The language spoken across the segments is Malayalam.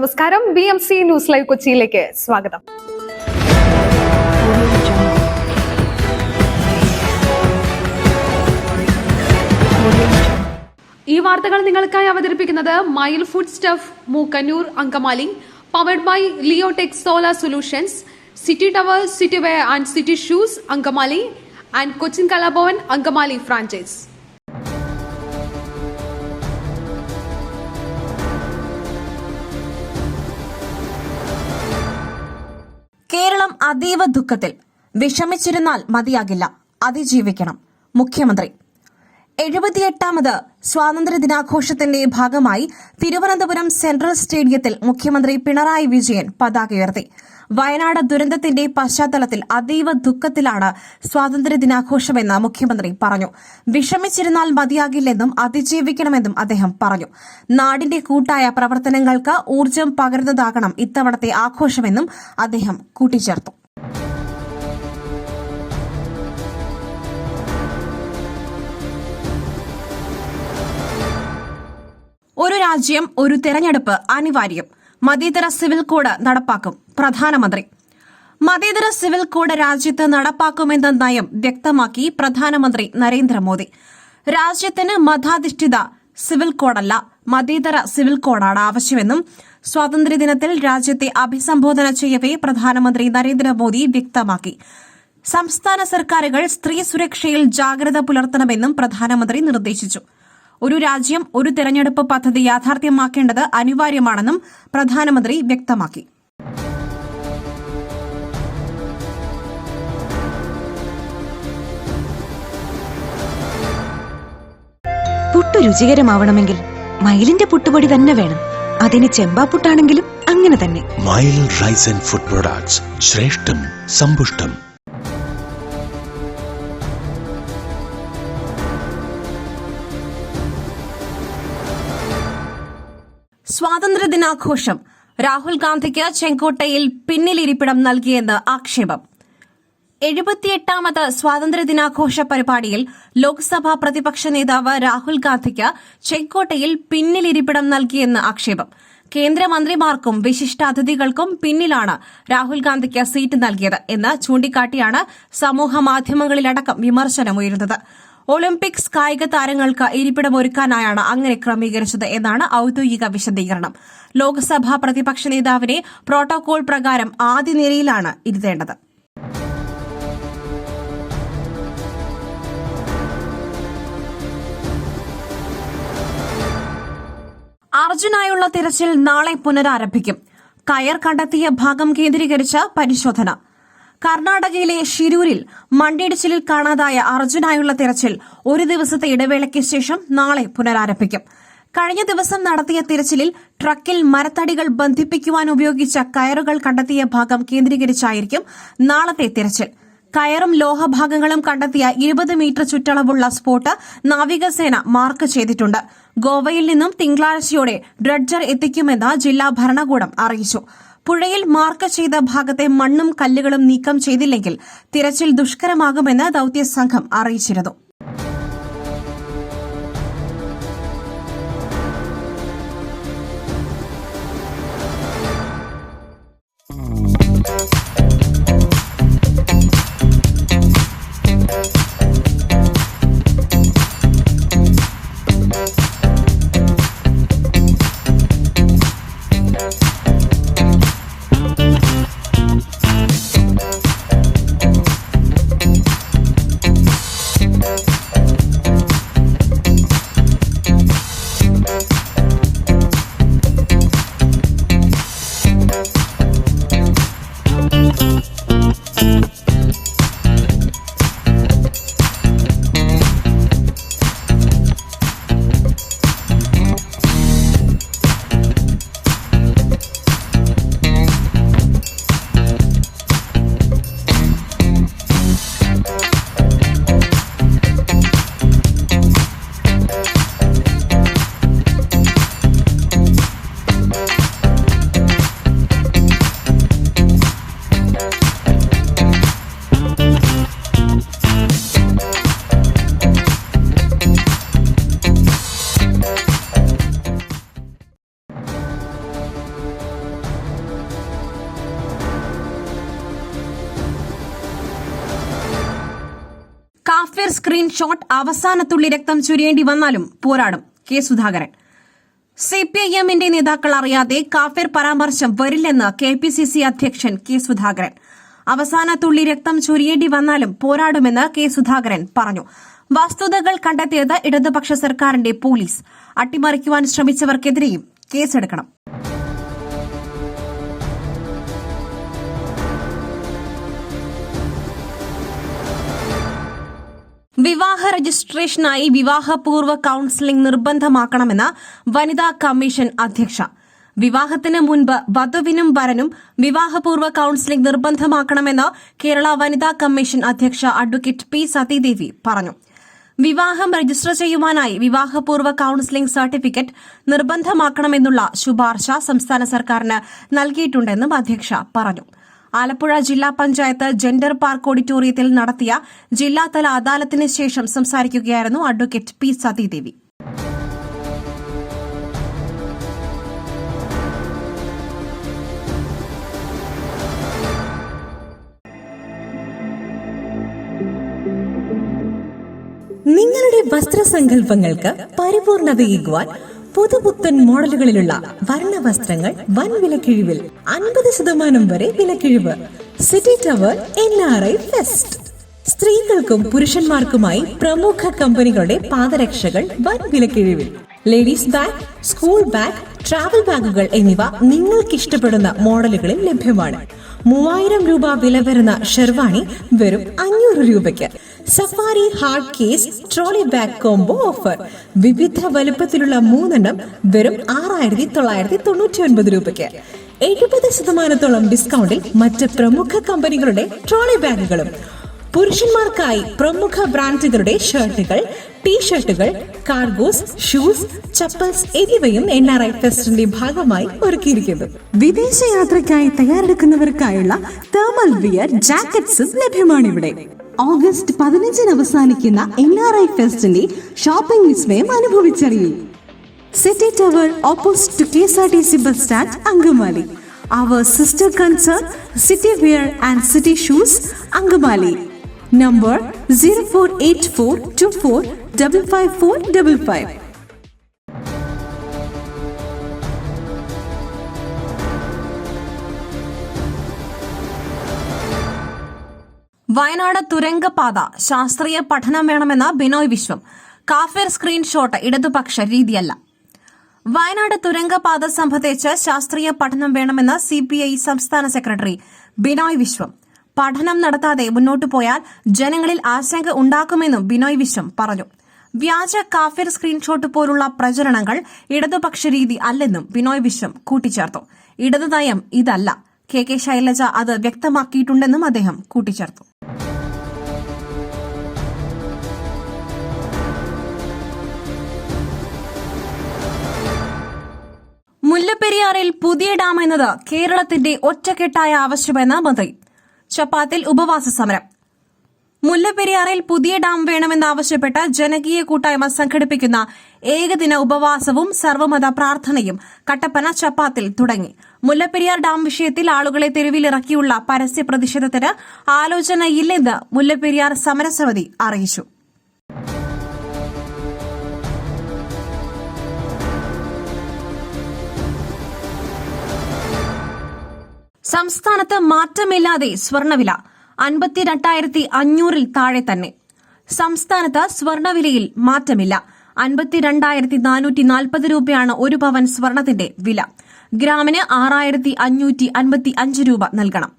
നമസ്കാരം. BMC ന്യൂസ് ലൈവ് കൊച്ചിയിലേക്ക് സ്വാഗതം. ഈ വാർത്തകൾ നിങ്ങൾക്കായി അവതരിപ്പിക്കുന്നത് Mile Food Stuff Mookkannur Angamaly, powered by Leotech Solar Solutions, City Tower, City Wear and City Shoes Angamaly and Cochin Kalabhavan Angamaly franchise. Kerala അതീവ ദുഃഖത്തിൽ. വിഷമിച്ചിരുന്നാൽ മതിയാകില്ല, അതിജീവിക്കണം. മുഖ്യമന്ത്രി 78ാമത് സ്വാതന്ത്ര്യ ദിനാഘോഷത്തിന്റെ ഭാഗമായി തിരുവനന്തപുരം സെൻട്രൽ സ്റ്റേഡിയത്തിൽ മുഖ്യമന്ത്രി പിണറായി വിജയൻ പതാക ഉയർത്തി. വയനാട് ദുരന്തത്തിന്റെ പശ്ചാത്തലത്തിൽ അതീവ ദുഃഖത്തിലാണ് സ്വാതന്ത്ര്യ ദിനാഘോഷമെന്ന് മുഖ്യമന്ത്രി പറഞ്ഞു. വിഷമിച്ചിരുന്നാൽ മതിയാകില്ലെന്നും അതിജീവിക്കണമെന്നും അദ്ദേഹം പറഞ്ഞു. നാടിന്റെ കൂട്ടായ പ്രവർത്തനങ്ങൾക്ക് ഊർജ്ജം പകരുന്നതാകണം ഇത്തവണത്തെ ആഘോഷമെന്നും അദ്ദേഹം കൂട്ടിച്ചേർത്തു. ഒരു രാജ്യം, ഒരു തെരഞ്ഞെടുപ്പ് അനിവാര്യം. മതേതര സിവിൽ കോഡ് നടപ്പാക്കും പ്രധാനമന്ത്രി. മതേതര സിവിൽ കോഡ് രാജ്യത്ത് നടപ്പാക്കുമെന്ന നയം വ്യക്തമാക്കി പ്രധാനമന്ത്രി നരേന്ദ്രമോദി. രാജ്യത്തിന് മതാധിഷ്ഠിത സിവിൽ കോഡല്ല, മതേതര സിവിൽ കോഡാണ് ആവശ്യമെന്നും സ്വാതന്ത്ര്യദിനത്തിൽ രാജ്യത്തെ അഭിസംബോധന ചെയ്യവേ പ്രധാനമന്ത്രി നരേന്ദ്രമോദി വ്യക്തമാക്കി. സംസ്ഥാന സർക്കാരുകൾ സ്ത്രീ സുരക്ഷയിൽ ജാഗ്രത പുലർത്തണമെന്നും പ്രധാനമന്ത്രി നിർദ്ദേശിച്ചു. ഒരു രാജ്യം, ഒരു തെരഞ്ഞെടുപ്പ് പദ്ധതി യാഥാർത്ഥ്യമാക്കേണ്ടത് അനിവാര്യമാണെന്നും പ്രധാനമന്ത്രി വ്യക്തമാക്കി. പുട്ടു രുചികരമാവണമെങ്കിൽ മയിലിന്റെ പുട്ടുപൊടി തന്നെ വേണം. അതിന് ചെമ്പാപ്പുട്ടാണെങ്കിലും അങ്ങനെ തന്നെ. മയിൽ റൈസ് ആൻഡ് ഫുഡ് പ്രൊഡക്ട്സ്, ശ്രേഷ്ഠം സമ്പുഷ്ടം. സ്വാതന്ത്ര്യദിനാഘോഷം. രാഹുൽ ഗാന്ധിക്ക് ചെങ്കോട്ടയിൽ പിന്നിലിരിപ്പിടം നൽകിയെന്ന് ആക്ഷേപം. 78ാമത് സ്വാതന്ത്ര്യദിനാഘോഷ പരിപാടിയിൽ ലോക്സഭാ പ്രതിപക്ഷ നേതാവ് രാഹുൽ ഗാന്ധിക്ക് ചെങ്കോട്ടയിൽ പിന്നിലിരിപ്പിടം നൽകിയെന്ന് ആക്ഷേപം. കേന്ദ്രമന്ത്രിമാർക്കും വിശിഷ്ടാതിഥികൾക്കും പിന്നിലാണ് രാഹുൽ ഗാന്ധിക്ക് സീറ്റ് നൽകിയത് എന്ന് ചൂണ്ടിക്കാട്ടിയാണ് സമൂഹമാധ്യമങ്ങളിലടക്കം വിമർശനമുയരുന്നത്. ഒളിമ്പിക്സ് കായിക താരങ്ങൾക്ക് ഇരിപ്പിടമൊരുക്കാനായാണ് അങ്ങനെ ക്രമീകരിച്ചത് എന്നാണ് ഔദ്യോഗിക വിശദീകരണം. ലോക്സഭാ പ്രതിപക്ഷ നേതാവിനെ പ്രോട്ടോകോൾ പ്രകാരം ആദ്യ നിരയിലാണ് ഇരുത്തേണ്ടത്. അർജുനായുള്ള തിരച്ചിൽ നാളെ പുനരാരംഭിക്കും. കയർ കണ്ടെത്തിയ ഭാഗം കേന്ദ്രീകരിച്ച പരിശോധന. കർണാടകയിലെ ഷിരൂരിൽ മണ്ണിടിച്ചിലിൽ കാണാതായ അർജുനായുള്ള തിരച്ചിൽ ഒരു ദിവസത്തെ ഇടവേളയ്ക്ക് ശേഷം നാളെ പുനരാരംഭിക്കും. കഴിഞ്ഞ ദിവസം നടത്തിയ തിരച്ചിലിൽ ട്രക്കിൽ മരത്തടികൾ ബന്ധിപ്പിക്കുവാൻ ഉപയോഗിച്ച കയറുകൾ കണ്ടെത്തിയ ഭാഗം കേന്ദ്രീകരിച്ചായിരിക്കും നാളത്തെ തിരച്ചിൽ. കയറും ലോഹഭാഗങ്ങളും കണ്ടെത്തിയ 20 മീറ്റർ ചുറ്റളവുള്ള സ്പോട്ട് നാവികസേന മാർക്ക് ചെയ്തിട്ടുണ്ട്. ഗോവയിൽ നിന്നും തിങ്കളാഴ്ചയോടെ ഡ്രഡ്ജർ എത്തിക്കുമെന്ന് ജില്ലാ ഭരണകൂടം അറിയിച്ചു. പുഴയിൽ മാർക്ക് ചെയ്ത ഭാഗത്തെ മണ്ണും കല്ലുകളും നീക്കം ചെയ്തില്ലെങ്കിൽ തിരച്ചിൽ ദുഷ്കരമാകുമെന്ന് ദൌത്യസംഘം അറിയിച്ചിരുന്നു. കാഫിർ സ്ക്രീൻഷോട്ട് അവസാനത്തുള്ളി രക്തം ചൊരിയേണ്ടി വന്നാലും പോരാടും കെ സുധാകരൻ. സിപിഐഎമ്മിന്റെ നേതാക്കൾ അറിയാതെ കാഫിർ പരാമർശം വരില്ലെന്ന് KPCC അധ്യക്ഷൻ കെ സുധാകരൻ. അവസാനത്തുള്ളി രക്തം ചൊരിയേണ്ടി വന്നാലും പോരാടുമെന്ന് കെ സുധാകരൻ പറഞ്ഞു. വസ്തുതകൾ കണ്ടെത്തിയത് ഇടതുപക്ഷ സർക്കാരിന്റെ പോലീസ്. അട്ടിമറിക്കുവാൻ ശ്രമിച്ചവർക്കെതിരെയും കേസെടുക്കണം. വിവാഹ രജിസ്ട്രേഷനായി വിവാഹപൂർവ്വ കൌൺസിലിംഗ് നിർബന്ധമാക്കണമെന്ന് വനിതാ കമ്മീഷൻ അധ്യക്ഷ. വിവാഹത്തിന് മുൻപ് വധുവിനും വരനും വിവാഹപൂർവ്വ കൌൺസിലിംഗ് നിർബന്ധമാക്കണമെന്ന് കേരള വനിതാ കമ്മീഷൻ അധ്യക്ഷ അഡ്വക്കേറ്റ് P. സതീദേവി പറഞ്ഞു. വിവാഹം രജിസ്റ്റർ ചെയ്യുവാനായി വിവാഹപൂർവ്വ കൌൺസിലിംഗ് സർട്ടിഫിക്കറ്റ് നിർബന്ധമാക്കണമെന്നുള്ള ശുപാർശ സംസ്ഥാന സർക്കാരിന് നൽകിയിട്ടുണ്ടെന്നും അധ്യക്ഷ പറഞ്ഞു. ആലപ്പുഴ ജില്ലാ പഞ്ചായത്ത് ജെൻഡർ പാർക്ക് ഓഡിറ്റോറിയത്തിൽ നടത്തിയ ജില്ലാതല അദാലത്തിന് ശേഷം സംസാരിക്കുകയായിരുന്നു അഡ്വക്കേറ്റ് P. സതീദേവി. നിങ്ങളുടെ വസ്ത്രസങ്കല്പങ്ങൾക്ക് പരിപൂർണതയേകുവാൻ പുതുപുത്തൻ മോഡലുകളിലുള്ള വർണ്ണവസ്ത്രങ്ങൾ വൻ വിലക്കിഴിവിൽ 50% വരെ വിലക്കിഴിവ്. City tower NRI fest. സ്ത്രീകൾക്കും പുരുഷന്മാർക്കുമായി പ്രമുഖ കമ്പനികളുടെ പാദരക്ഷകൾ വൻ വിലക്കിഴിവിൽ. Ladies bag, school bag, travel ബാഗുകൾ എന്നിവ നിങ്ങൾക്കിഷ്ടപ്പെടുന്ന മോഡലുകളിൽ ലഭ്യമാണ്. 3000 രൂപ വില വരുന്ന ഷെർവാണി വെറും 500 രൂപയ്ക്ക്. Safari hard case trolley bag combo offer. വിവിധ വലുപ്പത്തിലുള്ള 3 വെറും 6999 രൂപയ്ക്ക്. 70% ഡിസ്കൗണ്ടിൽ മറ്റ് പ്രമുഖ കമ്പനികളുടെ ട്രോളി ബാഗുകളും. പുരുഷന്മാർക്കായി പ്രമുഖ ബ്രാൻഡുകളുടെ ഷർട്ടുകൾ, ടീഷർട്ടുകൾ, കാർഗോസ്, ഷൂസ്, ചപ്പൽസ് എന്നിവയും NRI ഫെസ്റ്റിന്റെ ഭാഗമായി ഒരുക്കിയിരിക്കുന്നു. വിദേശയാത്രയ്ക്കായി തയ്യാറെടുക്കുന്നവർക്കായുള്ള തേർമൽ വിയർ ജാക്കറ്റ്സും ലഭ്യമാണിവിടെ. ഓഗസ്റ്റ് 15 അവസാനിക്കുന്ന NRI ഫെസ്റ്റിന്റെ ഷോപ്പിംഗ് വിസ്മയം അനുഭവിച്ചറിയും. City tower opposite to KSRTC bus stand, Angamaly. Our sister concern, City Wear and City Shoes, Angamali. Number 048424555555. Wayanad തുരങ്കപാത ശാസ്ത്രീയ പഠനം വേണമെന്ന ബിനോയ് വിശ്വം. കാഫിർ സ്ക്രീൻഷോട്ട് ഇടതുപക്ഷ രീതിയല്ല. വയനാട് തുരങ്കപാത സംബന്ധിച്ച് ശാസ്ത്രീയ പഠനം വേണമെന്ന് CPI സംസ്ഥാന സെക്രട്ടറി ബിനോയ് വിശ്വം. പഠനം നടത്താതെ മുന്നോട്ടു പോയാൽ ജനങ്ങളിൽ ആശങ്ക ഉണ്ടാക്കുമെന്നും ബിനോയ് വിശ്വം പറഞ്ഞു. വ്യാജ കാഫിർ സ്ക്രീൻഷോട്ട് പോലുള്ള പ്രചരണങ്ങൾ ഇടതുപക്ഷ രീതി അല്ലെന്നും ബിനോയ് വിശ്വം കൂട്ടിച്ചേർത്തു. ഇടതു നയം ഇതല്ല. KK ശൈലജ അത് വ്യക്തമാക്കിയിട്ടുണ്ടെന്നും അദ്ദേഹം കൂട്ടിച്ചേർത്തു. മുല്ലപ്പെരിയാറിൽ പുതിയ ഡാം എന്നത് കേരളത്തിന്റെ ഒറ്റക്കെട്ടായ ആവശ്യമെന്ന് മന്ത്രി. ചപ്പാത്തിൽ ഉപവാസ സമരം. മുല്ലപ്പെരിയാറിൽ പുതിയ ഡാം വേണമെന്നാവശ്യപ്പെട്ട് ജനകീയ കൂട്ടായ്മ സംഘടിപ്പിക്കുന്ന ഏകദിന ഉപവാസവും സർവ്വമത പ്രാർത്ഥനയും കട്ടപ്പന ചപ്പാത്തിൽ തുടങ്ങി. മുല്ലപ്പെരിയാർ ഡാം വിഷയത്തിൽ ആളുകളെ തെരുവിലിറക്കിയുള്ള പരസ്യ പ്രതിഷേധത്തിന് ആലോചനയില്ലെന്ന് മുല്ലപ്പെരിയാർ സമരസമിതി അറിയിച്ചു. സംസ്ഥാനത്ത് മാറ്റമില്ലാതെ സ്വർണ്ണവില 52,500 താഴെ തന്നെ. സംസ്ഥാനത്ത് സ്വർണ്ണവിലയിൽ മാറ്റമില്ല. 52,440 രൂപയാണ് ഒരു പവൻ സ്വർണത്തിന്റെ വില. ഗ്രാമിന് 6,555 രൂപ നൽകണം.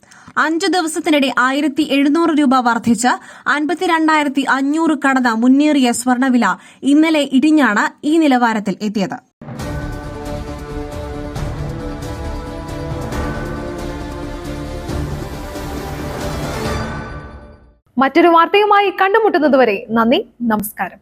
5 ദിവസത്തിനിടെ 1,700 രൂപ വർദ്ധിച്ച് 52,500 കടന്ന മുന്നേറിയ സ്വർണ്ണവില ഇന്നലെ ഇടിഞ്ഞാണ് ഈ നിലവാരത്തിൽ എത്തിയത്. മറ്റൊരു വാർത്തയുമായി കണ്ടുമുട്ടുന്നതുവരെ നന്ദി, നമസ്കാരം.